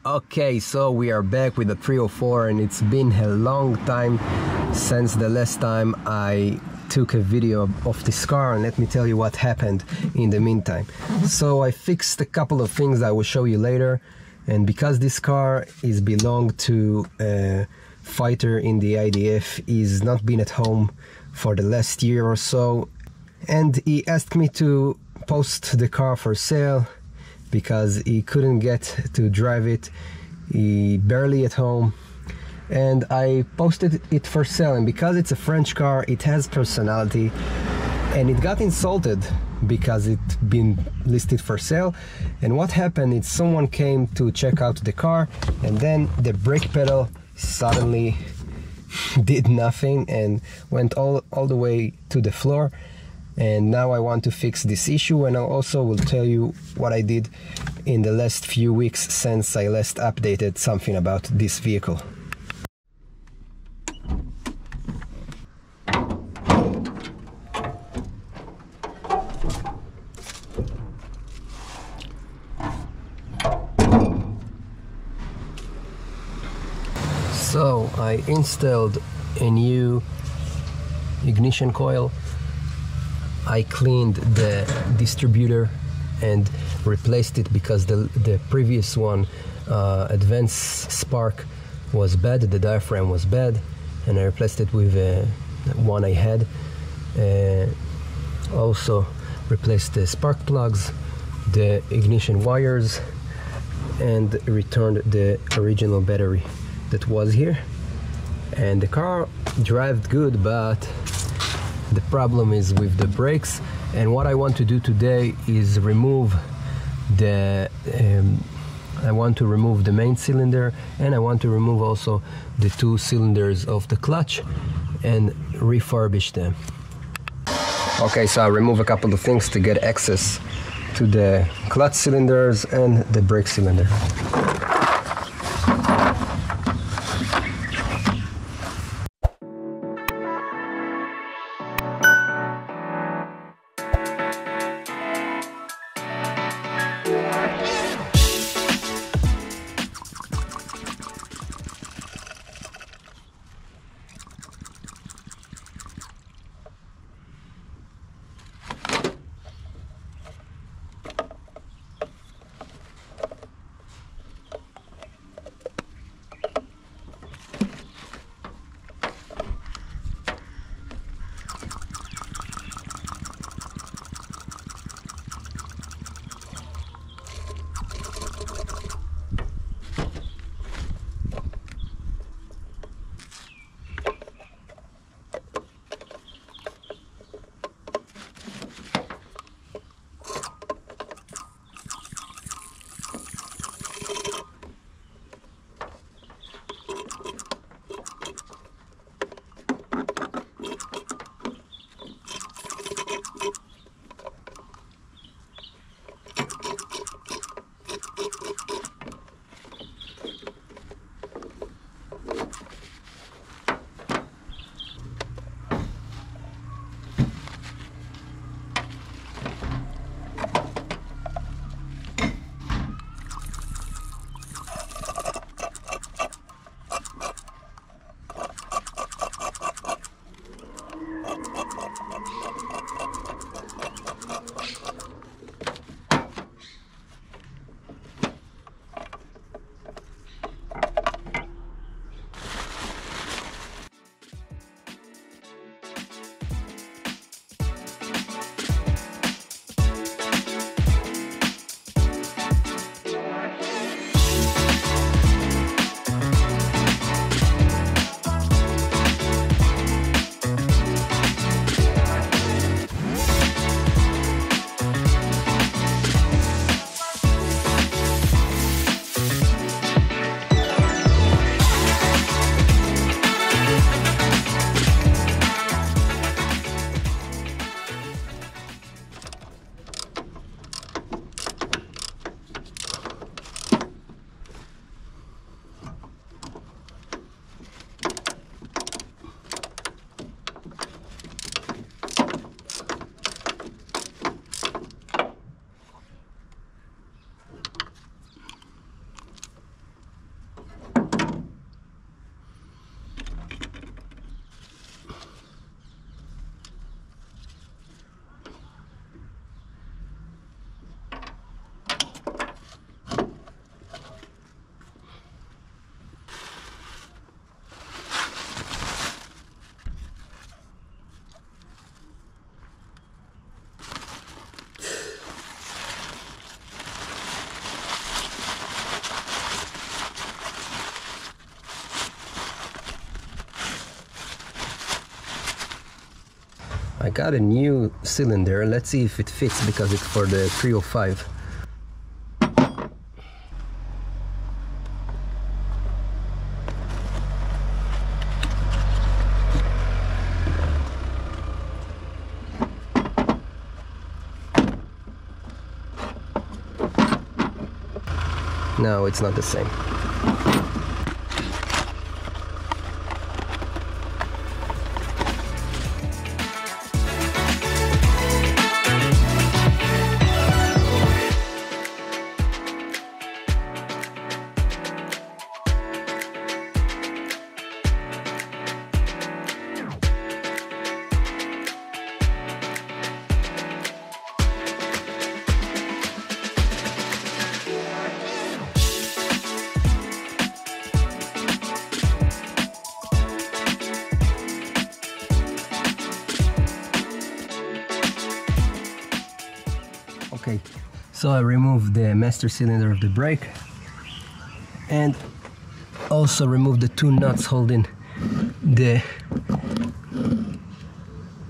Okay, so we are back with the 304 and it's been a long time since the last time I took a video of this car, and let me tell you what happened in the meantime. So I fixed a couple of things I will show you later, and because this car is belong to a fighter in the IDF, he's not been at home for the last year or so, and he asked me to post the car for sale because he couldn't get to drive it, he barely at home, and I posted it for sale. And because it's a French car, it has personality, and it got insulted because it's been listed for sale. And what happened is someone came to check out the car, and then the brake pedal suddenly did nothing and went all the way to the floor. And now I want to fix this issue, and I also will tell you what I did in the last few weeks since I last updated something about this vehicle. So I installed a new ignition coil. I cleaned the distributor and replaced it because the previous one, advanced spark, was bad, the diaphragm was bad, and I replaced it with one I had. Also replaced the spark plugs, the ignition wires, and returned the original battery that was here. And the car drives good, but the problem is with the brakes. And what I want to do today is remove the I want to remove the main cylinder, and I want to remove also the two cylinders of the clutch and refurbish them. Okay, so I remove a couple of things to get access to the clutch cylinders and the brake cylinder. I got a new cylinder. Let's see if it fits because it's for the 305. No, it's not the same. Okay, so I removed the master cylinder of the brake and also removed the two nuts holding the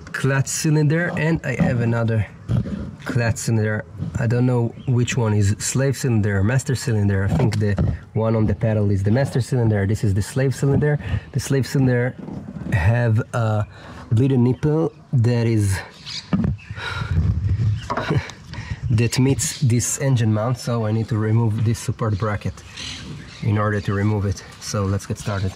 clutch cylinder, and I have another clutch cylinder. I don't know which one is slave cylinder or master cylinder. I think the one on the pedal is the master cylinder. This is the slave cylinder. The slave cylinder have a bleeding nipple that is that meets this engine mount, so I need to remove this support bracket in order to remove it. So let's get started.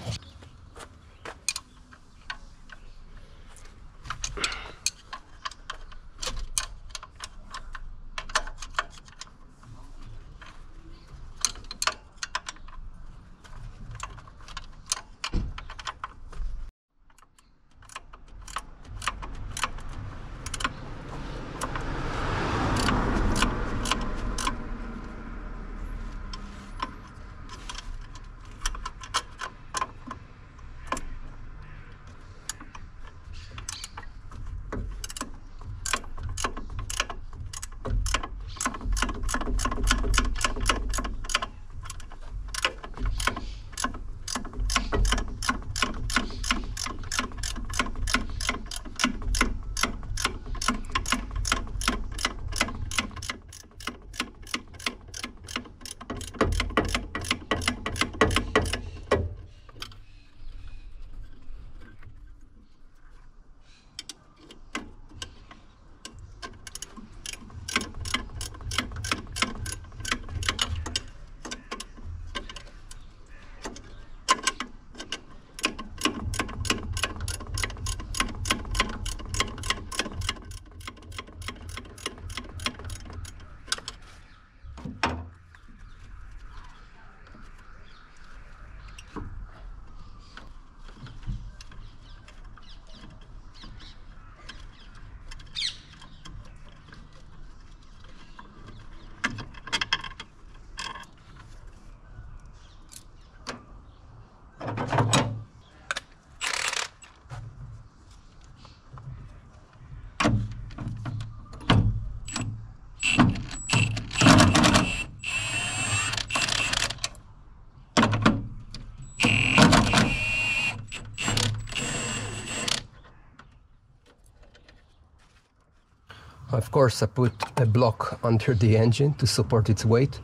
Of course, I put a block under the engine to support its weight.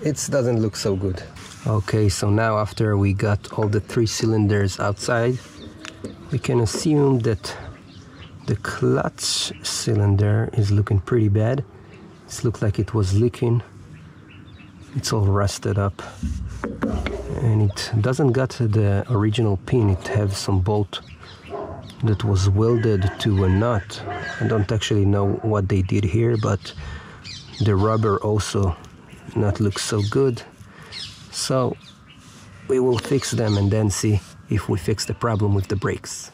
it doesn't look so good. Okay, so now after we got all the 3 cylinders outside, we can assume that the clutch cylinder is looking pretty bad. It looks like it was leaking. It's all rusted up. And it doesn't got the original pin. It has some bolt that was welded to a nut. I don't actually know what they did here, but the rubber also not looks so good. So we will fix them and then see if we fix the problem with the brakes.